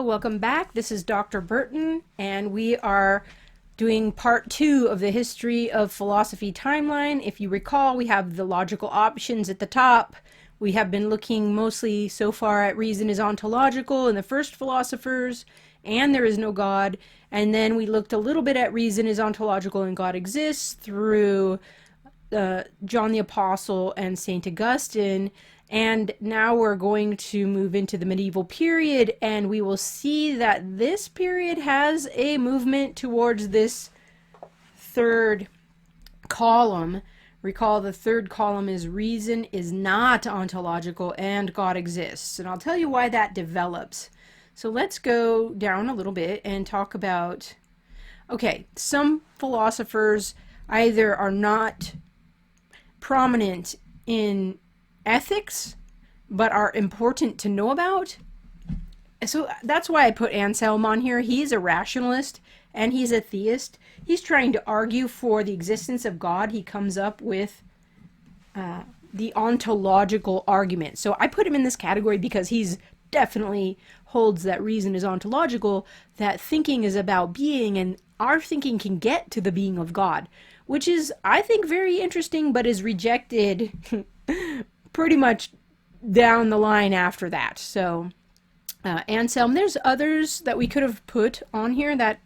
welcome back. This is Dr. Burton, and we are doing part 2 of the History of Philosophy timeline. If you recall, we have the logical options at the top. We have been looking mostly so far at reason is ontological in the first philosophers, and there is no God. And then we looked a little bit at reason is ontological and God exists through John the Apostle and St. Augustine. And now we're going to move into the medieval period, and we will see that this period has a movement towards this third column. Recall the third column is reason is not ontological and God exists. And I'll tell you why that develops. So let's go down a little bit and talk about, okay, some philosophers either are not prominent in ethics, but are important to know about. So that's why I put Anselm on here. He's a rationalist and he's a theist. He's trying to argue for the existence of God. He comes up with the ontological argument. So I put him in this category because he's definitely holds that reason is ontological, that thinking is about being, and our thinking can get to the being of God, which is, I think, very interesting, but is rejected pretty much down the line after that. So Anselm, there's others that we could have put on here that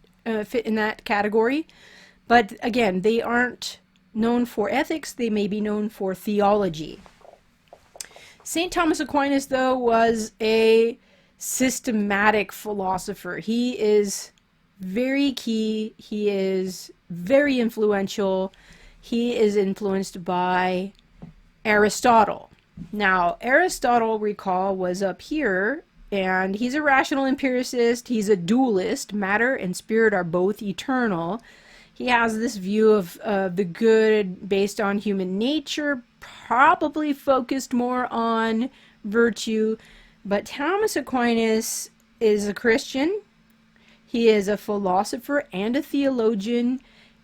fit in that category, but again, they aren't known for ethics. They may be known for theology. St. Thomas Aquinas, though, was a systematic philosopher. He is very key. He is very influential. He is influenced by Aristotle. Now, Aristotle, recall, was up here, and he's a rational empiricist. He's a dualist. Matter and spirit are both eternal. He has this view of the good based on human nature, probably focused more on virtue. But Thomas Aquinas is a Christian. He is a philosopher and a theologian,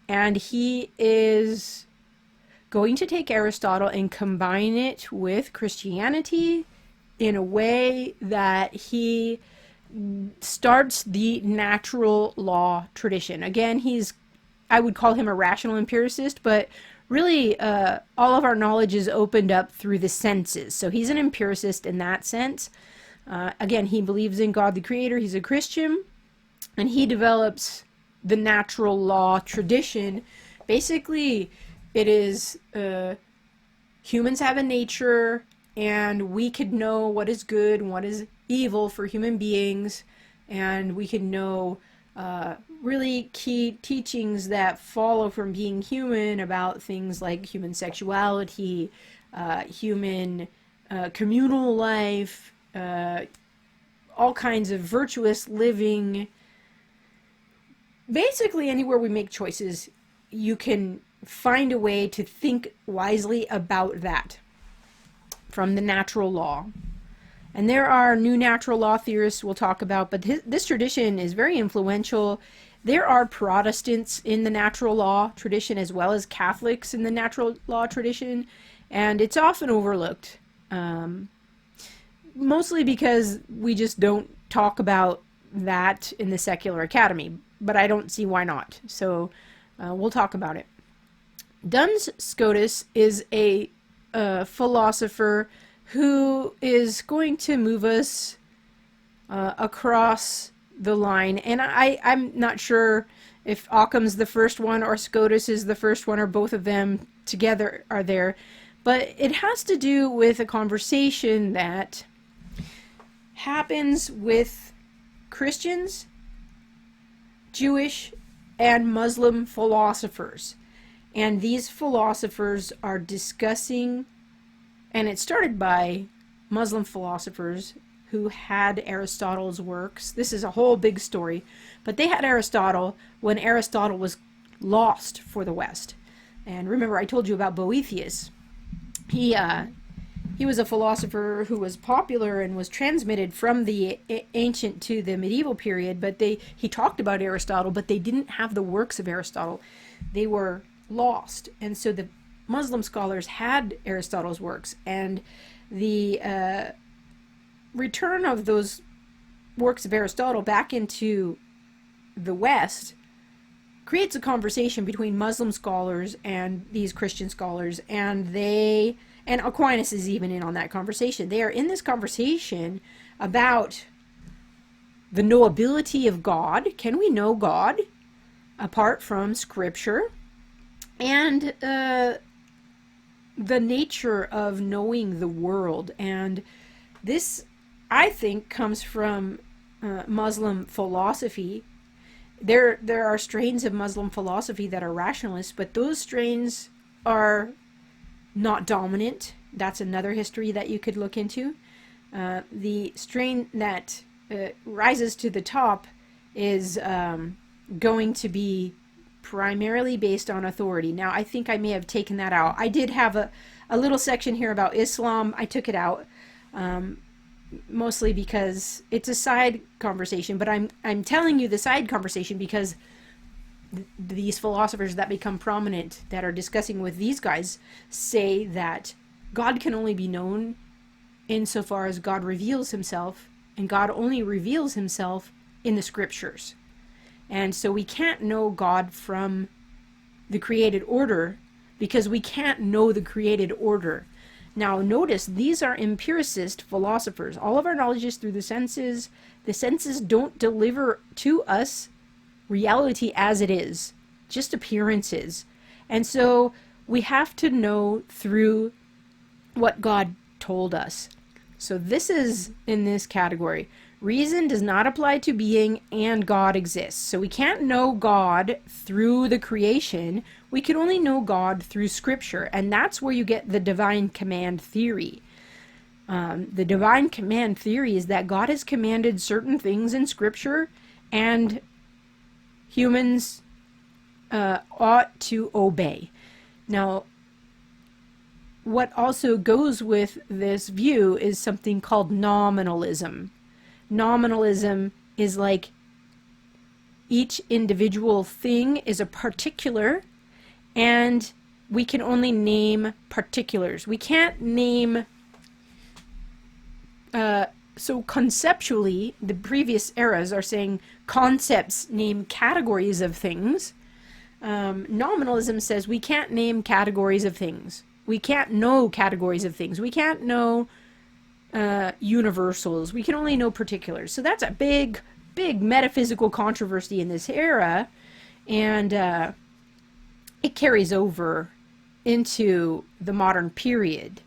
and he is going to take Aristotle and combine it with Christianity in a way that he starts the natural law tradition. Again, I would call him a rational empiricist, but really all of our knowledge is opened up through the senses. So he's an empiricist in that sense. Again, he believes in God the Creator. He's a Christian, and he develops the natural law tradition. Basically, it is humans have a nature, and we could know what is good and what is evil for human beings, and we can know really key teachings that follow from being human about things like human sexuality, human communal life, all kinds of virtuous living. Basically, anywhere we make choices, you can find a way to think wisely about that from the natural law. And there are new natural law theorists we'll talk about, but this tradition is very influential. There are Protestants in the natural law tradition as well as Catholics in the natural law tradition, and it's often overlooked, mostly because we just don't talk about that in the secular academy, but I don't see why not. So we'll talk about it. Duns Scotus is a philosopher who is going to move us across the line. And I'm not sure if Occam's the first one or Scotus is the first one or both of them together are there. But it has to do with a conversation that happens with Christians, Jewish, and Muslim philosophers. And these philosophers are discussing, and it started by Muslim philosophers who had Aristotle's works. This is a whole big story, but they had Aristotle when Aristotle was lost for the West. And remember, I told you about Boethius. He was a philosopher who was popular and was transmitted from the ancient to the medieval period, but he talked about Aristotle, but they didn't have the works of Aristotle. They were lost. And so the Muslim scholars had Aristotle's works, and the return of those works of Aristotle back into the West creates a conversation between Muslim scholars and these Christian scholars, and Aquinas is even in on that conversation. They are in this conversation about the knowability of God. Can we know God apart from Scripture? And the nature of knowing the world. And this, I think, comes from Muslim philosophy. There are strains of Muslim philosophy that are rationalists, but those strains are not dominant. That's another history that you could look into. The strain that rises to the top is going to be primarily based on authority. Now, I think I may have taken that out. I did have a little section here about Islam. I took it out mostly because it's a side conversation, but I'm telling you the side conversation because these philosophers that become prominent that are discussing with these guys say that God can only be known insofar as God reveals himself, and God only reveals himself in the scriptures. And so we can't know God from the created order because we can't know the created order. Now notice, these are empiricist philosophers. All of our knowledge is through the senses. The senses don't deliver to us reality as it is, just appearances. And so we have to know through what God told us. So this is in this category. Reason does not apply to being, and God exists. So we can't know God through the creation. We can only know God through Scripture. And that's where you get the divine command theory. The divine command theory is that God has commanded certain things in Scripture, and humans ought to obey. Now, what also goes with this view is something called nominalism. Nominalism is like each individual thing is a particular, and we can only name particulars. We can't name, so conceptually, the previous eras are saying concepts name categories of things. Nominalism says we can't name categories of things. We can't know categories of things. We can't know universals. We can only know particulars. So that's a big metaphysical controversy in this era, and it carries over into the modern period.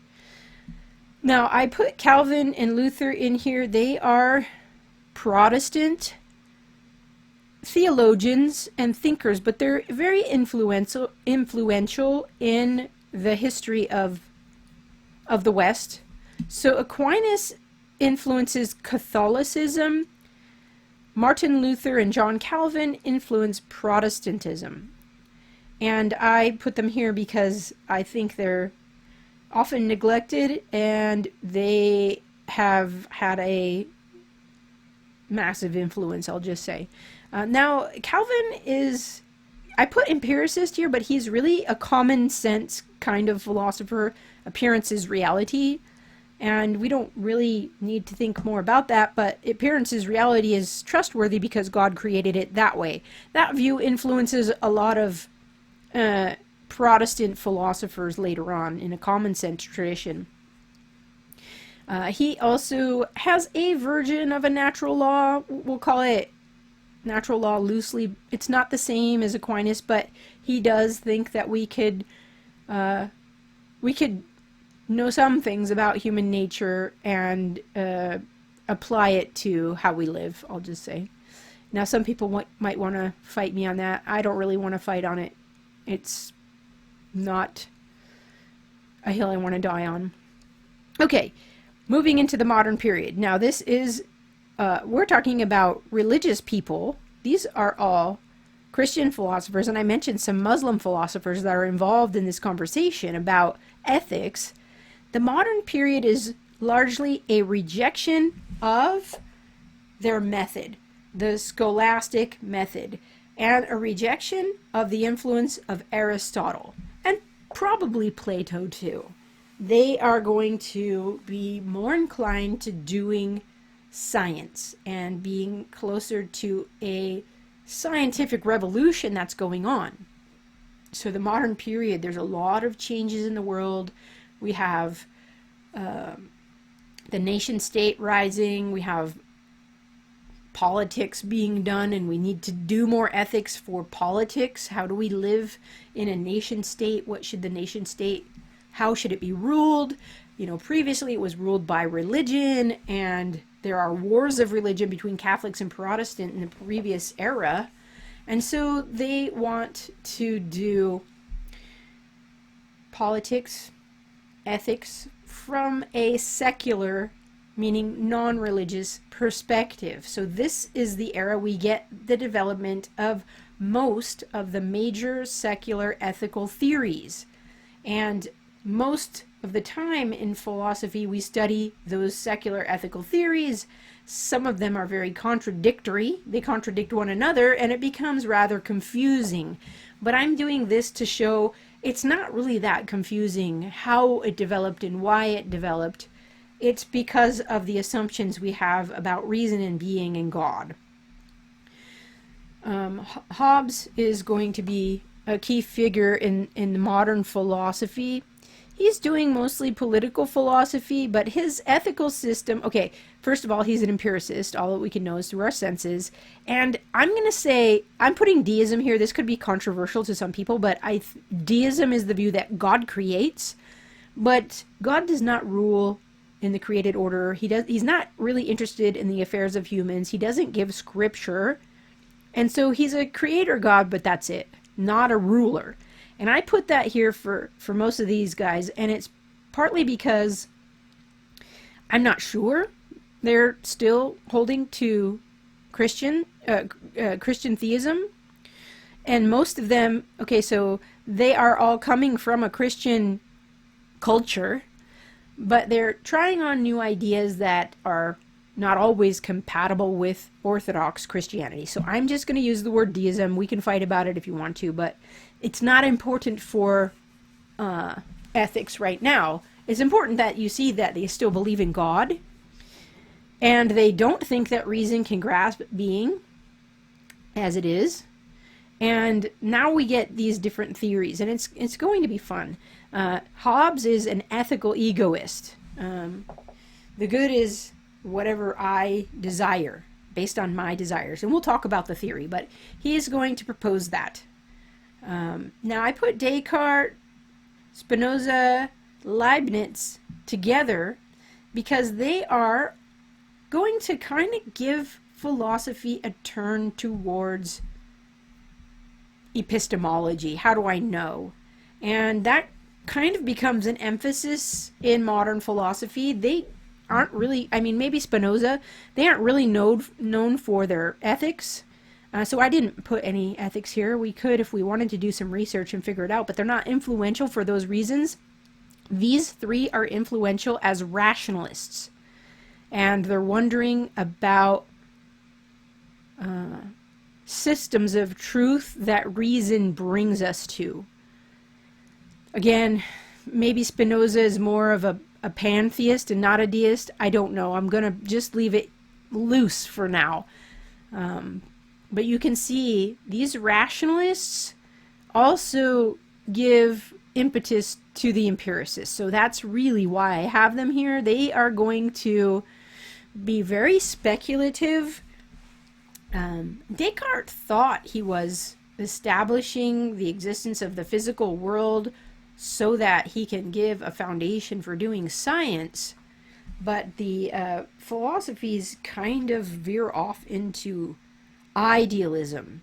Now, I put Calvin and Luther in here. They are Protestant theologians and thinkers, but they're very influential in the history of the West. So Aquinas influences Catholicism. Martin Luther and John Calvin influence Protestantism. And I put them here because I think they're often neglected, and they have had a massive influence, I'll just say. Now, Calvin is, I put empiricist here, but he's really a common sense kind of philosopher. Appearance is reality. And we don't really need to think more about that, but appearance is reality is trustworthy because God created it that way. That view influences a lot of Protestant philosophers later on in a common sense tradition. He also has a version of a natural law. We'll call it natural law loosely. It's not the same as Aquinas, but he does think that we could know some things about human nature and apply it to how we live, I'll just say. Now, some people might want to fight me on that. I don't really want to fight on it. It's not a hill I want to die on. Okay, moving into the modern period. Now, this is, we're talking about religious people. These are all Christian philosophers, and I mentioned some Muslim philosophers that are involved in this conversation about ethics. The modern period is largely a rejection of their method, the scholastic method, and a rejection of the influence of Aristotle, and probably Plato too. They are going to be more inclined to doing science and being closer to a scientific revolution that's going on. So the modern period, there's a lot of changes in the world. We have the nation state rising, we have politics being done, and we need to do more ethics for politics. How do we live in a nation state? What should the nation state, how should it be ruled? You know, previously it was ruled by religion, and there are wars of religion between Catholics and Protestant in the previous era. And so they want to do politics, ethics from a secular, meaning non-religious perspective. So this is the era we get the development of most of the major secular ethical theories. And most of the time in philosophy, we study those secular ethical theories. Some of them are very contradictory. They contradict one another, and it becomes rather confusing. But I'm doing this to show it's not really that confusing how it developed and why it developed. It's because of the assumptions we have about reason and being and God. Hobbes is going to be a key figure in modern philosophy. He's doing mostly political philosophy, but his ethical system, okay, first of all, he's an empiricist. All that we can know is through our senses. And I'm going to say, I'm putting deism here. This could be controversial to some people, but deism is the view that God creates, but God does not rule in the created order. He's not really interested in the affairs of humans. He doesn't give scripture. And so he's a creator God, but that's it, not a ruler. And I put that here for most of these guys, and it's partly because I'm not sure they're still holding to Christian theism. And most of them, okay, so they are all coming from a Christian culture, but they're trying on new ideas that are not always compatible with Orthodox Christianity. So I'm just going to use the word deism. We can fight about it if you want to, but it's not important for ethics right now. It's important that you see that they still believe in God, and they don't think that reason can grasp being as it is. And now we get these different theories, and it's going to be fun. Hobbes is an ethical egoist. The good is whatever I desire, based on my desires. And we'll talk about the theory, but he is going to propose that. Now I put Descartes, Spinoza, Leibniz together because they are going to kind of give philosophy a turn towards epistemology. How do I know? And that kind of becomes an emphasis in modern philosophy. They aren't really, I mean, maybe Spinoza, they aren't really known for their ethics. So I didn't put any ethics here. We could if we wanted to do some research and figure it out, but they're not influential for those reasons. These three are influential as rationalists, and they're wondering about systems of truth that reason brings us to. Again, maybe Spinoza is more of a pantheist and not a deist. I don't know. I'm going to just leave it loose for now. But you can see these rationalists also give impetus to the empiricists. So that's really why I have them here. They are going to be very speculative. Descartes thought he was establishing the existence of the physical world so that he can give a foundation for doing science, but the philosophies kind of veer off into idealism,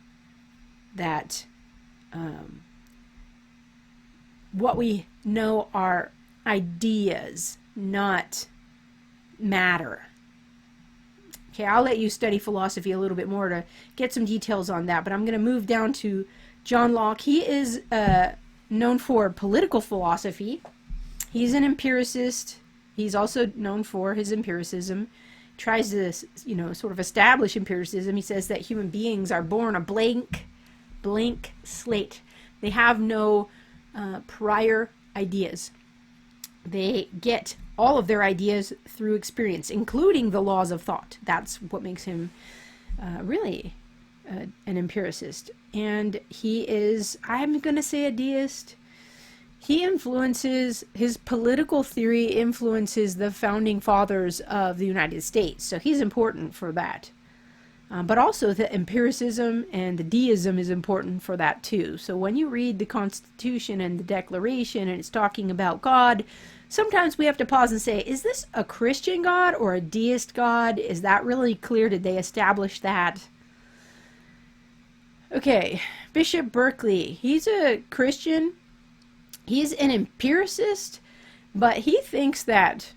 that what we know are ideas, not matter. Okay, I'll let you study philosophy a little bit more to get some details on that, but I'm going to move down to John Locke. He is known for political philosophy. He's an empiricist. He's also known for his empiricism. Tries to, sort of establish empiricism. He says that human beings are born a blank slate. They have no prior ideas. They get all of their ideas through experience, including the laws of thought. That's what makes him really an empiricist. And he is, I'm going to say, a deist. He influences, his political theory influences the founding fathers of the United States. So he's important for that. But also the empiricism and the deism is important for that too. So when you read the Constitution and the Declaration and it's talking about God, sometimes we have to pause and say, is this a Christian God or a deist God? Is that really clear? Did they establish that? Okay, Bishop Berkeley, he's a Christian. He's an empiricist, but he thinks that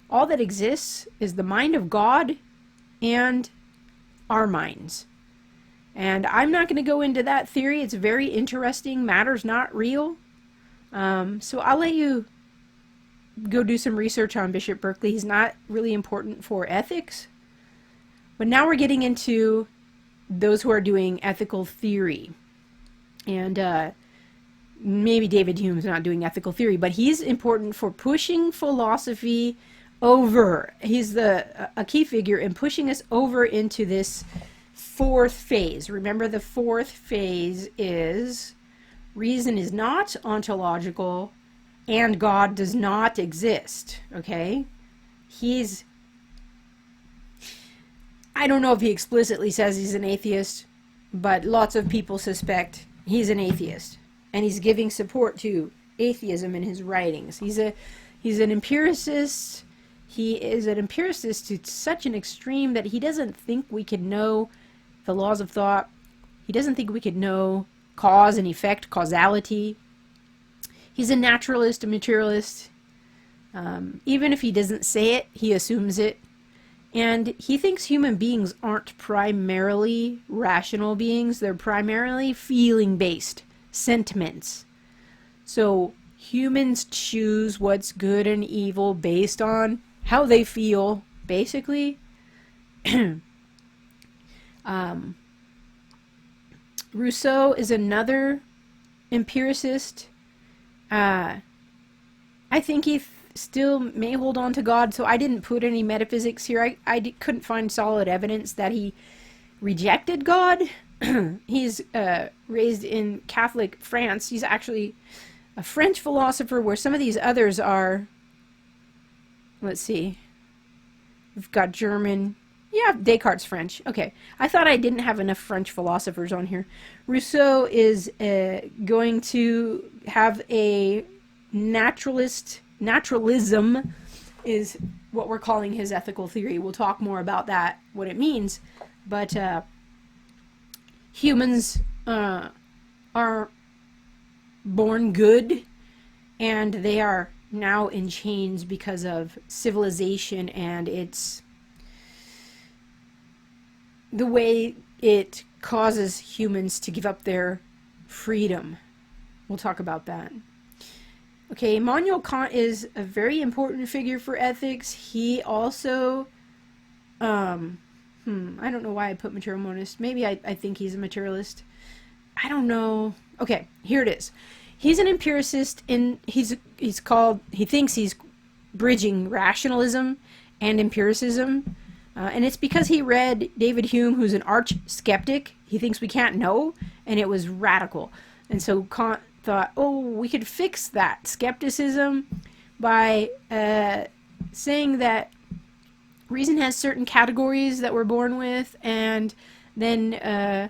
all that exists is the mind of God and our minds. And I'm not going to go into that theory. It's very interesting. Matter's not real. So I'll let you go do some research on Bishop Berkeley. He's not really important for ethics. But now we're getting into those who are doing ethical theory. And maybe David Hume's not doing ethical theory, but he's important for pushing philosophy over. He's a key figure in pushing us over into this fourth phase. Remember, the fourth phase is reason is not ontological and God does not exist. Okay? I don't know if he explicitly says he's an atheist, but lots of people suspect he's an atheist. And he's giving support to atheism in his writings. He's an empiricist. He is an empiricist to such an extreme that he doesn't think we could know the laws of thought. He doesn't think we could know cause and effect, causality. He's a naturalist, a materialist. Even if he doesn't say it, he assumes it. And he thinks human beings aren't primarily rational beings. They're primarily feeling-based sentiments. So humans choose what's good and evil based on how they feel, basically. Rousseau is another empiricist. I think he still may hold on to God, so I didn't put any metaphysics here. I couldn't find solid evidence that he rejected God. He's raised in Catholic France. He's actually a French philosopher, where some of these others are, let's see, we've got German. Yeah, Descartes' French. Okay, I thought I didn't have enough French philosophers on here. Rousseau is going to have a naturalism is what we're calling his ethical theory. We'll talk more about that, what it means. But humans are born good, and they are now in chains because of civilization and its the way it causes humans to give up their freedom. We'll talk about that. Okay, Immanuel Kant is a very important figure for ethics. He also, I don't know why I put material monist. Maybe I think he's a materialist. I don't know. Okay, here it is. He's an empiricist, and he thinks he's bridging rationalism and empiricism. And it's because he read David Hume, who's an arch skeptic. He thinks we can't know, and it was radical. And so Kant thought, oh, we could fix that skepticism by saying that reason has certain categories that we're born with, and then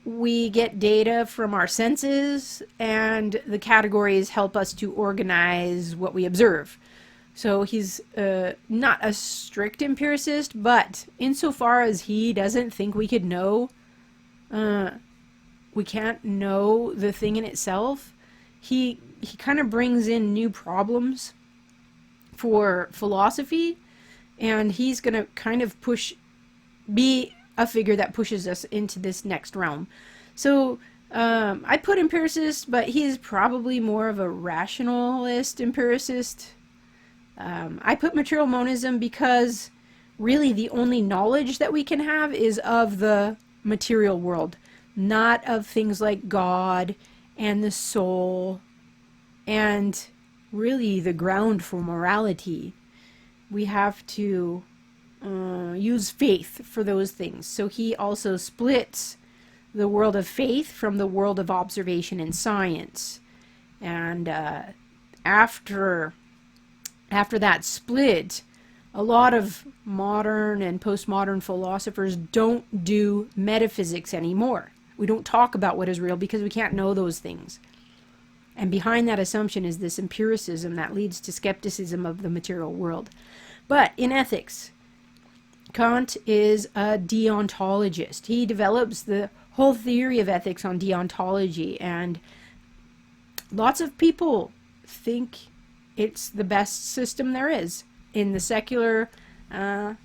we get data from our senses, and the categories help us to organize what we observe. So he's not a strict empiricist, but insofar as he doesn't think we could know, we can't know the thing in itself, he kind of brings in new problems for philosophy, and he's going to kind of be a figure that pushes us into this next realm. So I put empiricist, but he's probably more of a rationalist empiricist. I put material monism because really the only knowledge that we can have is of the material world, not of things like God and the soul and really the ground for morality. We have to use faith for those things. So he also splits the world of faith from the world of observation and science. And after that split, a lot of modern and postmodern philosophers don't do metaphysics anymore. We don't talk about what is real because we can't know those things. And behind that assumption is this empiricism that leads to skepticism of the material world. But in ethics, Kant is a deontologist. He develops the whole theory of ethics on deontology, and lots of people think it's the best system there is in the secular realm,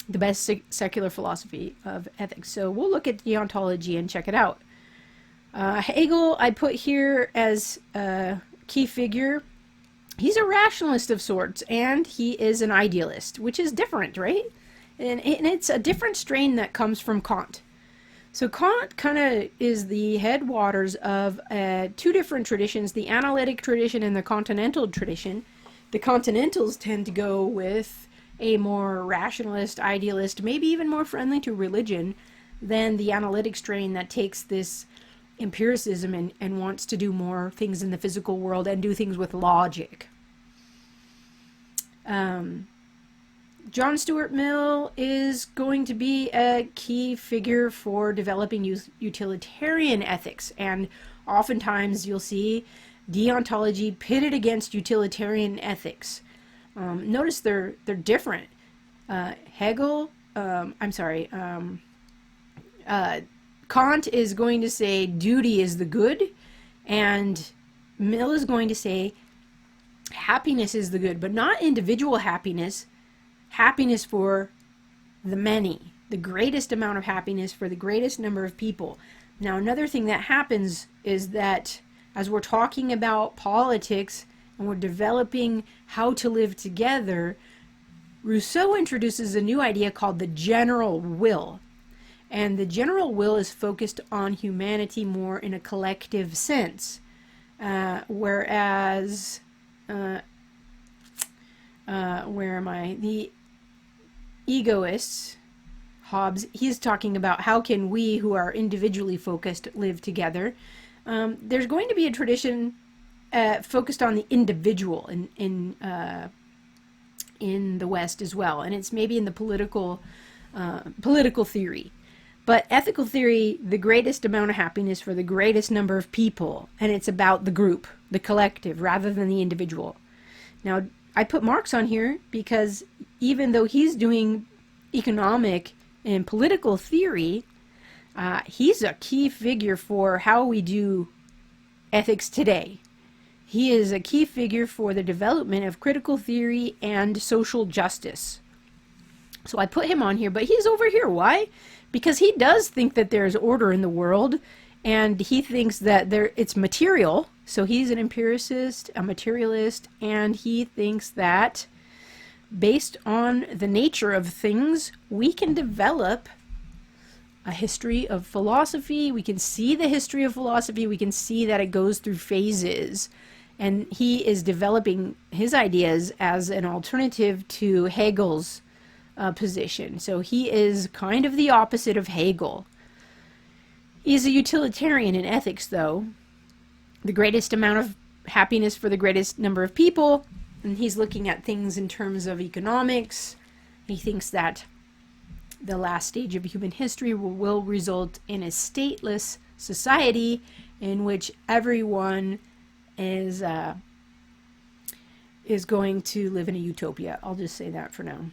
the best secular philosophy of ethics. So we'll look at deontology and check it out. Hegel I put here as a key figure. He's a rationalist of sorts, and he is an idealist, which is different, right? And it's a different strain that comes from Kant. So Kant kind of is the headwaters of two different traditions, the analytic tradition and the continental tradition. The continentals tend to go with a more rationalist, idealist, maybe even more friendly to religion than the analytic strain that takes this empiricism and wants to do more things in the physical world and do things with logic. John Stuart Mill is going to be a key figure for developing utilitarian ethics, and oftentimes you'll see deontology pitted against utilitarian ethics. Notice they're different. Kant is going to say duty is the good, and Mill is going to say happiness is the good, but not individual happiness, happiness for the many, the greatest amount of happiness for the greatest number of people. Now, another thing that happens is that as we're talking about politics and we're developing how to live together, Rousseau introduces a new idea called the general will. And the general will is focused on humanity more in a collective sense, whereas the egoists, Hobbes, he's talking about how can we who are individually focused live together. There's going to be a tradition focused on the individual in the West as well, and it's maybe in the political theory. But ethical theory, the greatest amount of happiness for the greatest number of people, and it's about the group, the collective, rather than the individual. Now, I put Marx on here because even though he's doing economic and political theory, he's a key figure for how we do ethics today. He is a key figure for the development of critical theory and social justice. So I put him on here, but he's over here. Why? Because he does think that there's order in the world, and he thinks that it's material. So he's an empiricist, a materialist, and he thinks that based on the nature of things, we can develop a history of philosophy. We can see the history of philosophy. We can see that it goes through phases. And he is developing his ideas as an alternative to Hegel's position. So he is kind of the opposite of Hegel. He's a utilitarian in ethics, though. The greatest amount of happiness for the greatest number of people. And he's looking at things in terms of economics. He thinks that the last stage of human history will result in a stateless society in which everyone is going to live in a utopia. I'll just say that for now.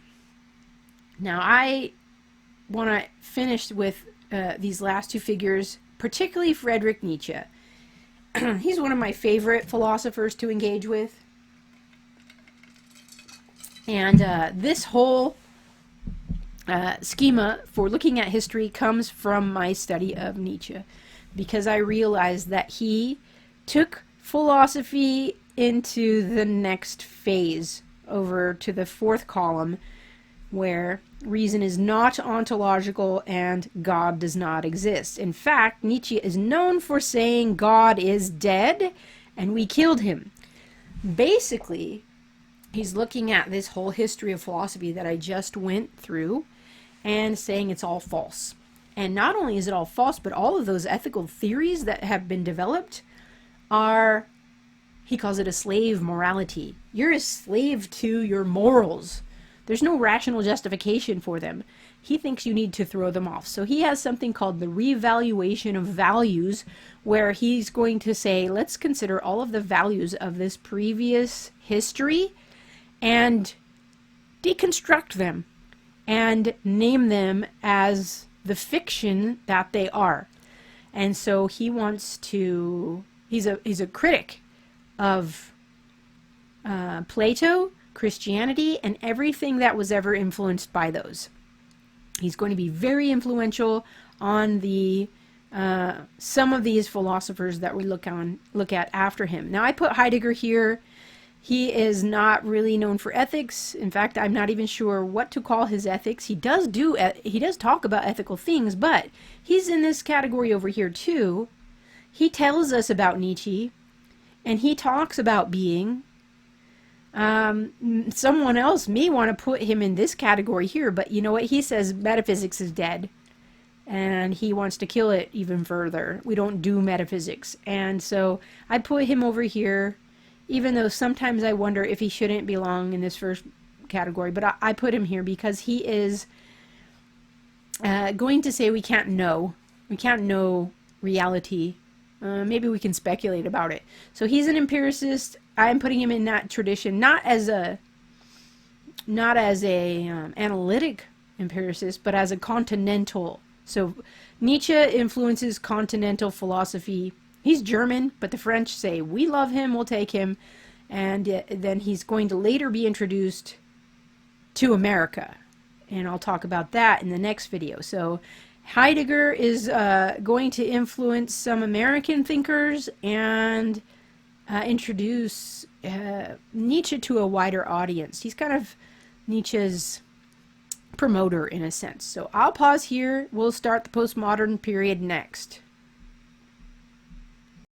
Now, I want to finish with these last two figures, particularly Friedrich Nietzsche. He's one of my favorite philosophers to engage with. And this whole schema for looking at history comes from my study of Nietzsche, because I realized that he took philosophy into the next phase, over to the fourth column, where reason is not ontological and God does not exist. In fact, Nietzsche is known for saying God is dead and we killed him. Basically, he's looking at this whole history of philosophy that I just went through and saying it's all false. And not only is it all false, but all of those ethical theories that have been developed are, he calls it a slave morality. You're a slave to your morals. There's no rational justification for them. He thinks you need to throw them off. So he has something called the revaluation of values, where he's going to say, let's consider all of the values of this previous history and deconstruct them and name them as the fiction that they are. And so he wants to, he's a critic of Plato, Christianity, and everything that was ever influenced by those. He's going to be very influential on the some of these philosophers that we look at after him. Now I put Heidegger here. He is not really known for ethics. In fact, I'm not even sure what to call his ethics. He does talk about ethical things, but he's in this category over here too. He tells us about Nietzsche, and he talks about being. Someone else may want to put him in this category here, but you know what? He says metaphysics is dead, and he wants to kill it even further. We don't do metaphysics. And so I put him over here, even though sometimes I wonder if he shouldn't belong in this first category, but I put him here because he is going to say we can't know reality. Maybe we can speculate about it. So he's an empiricist. I'm putting him in that tradition, not as a analytic empiricist, but as a continental. So Nietzsche influences continental philosophy. He's German, but the French say, we love him, we'll take him. And then he's going to later be introduced to America. And I'll talk about that in the next video. So Heidegger is going to influence some American thinkers and introduce Nietzsche to a wider audience. He's kind of Nietzsche's promoter in a sense. So I'll pause here. We'll start the postmodern period next.